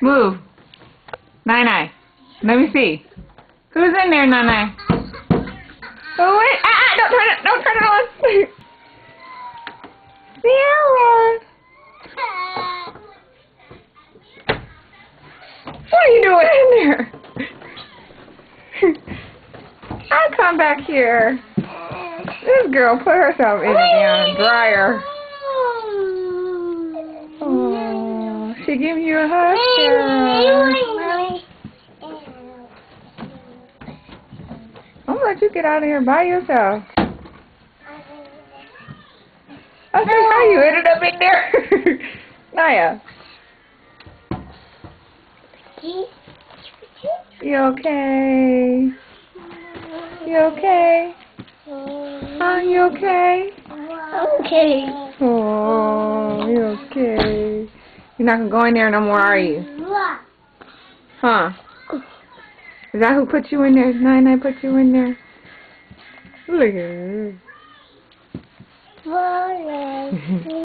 Move. Nai. Let me see. Who's in there, Nai? Oh, wait. Don't turn it. Don't turn it on. Sierra. What are you doing in there? I'll come back here. This girl put herself in the dryer. Oh, she giving you a hug, Sarah. I'm gonna let you get out of here by yourself. I see how you ended up in there. Naya. You okay? You okay? Are you okay? Okay. Oh, you okay? You're not gonna go in there no more, are you? Huh? Is that who put you in there? Nai put you in there? Look at her.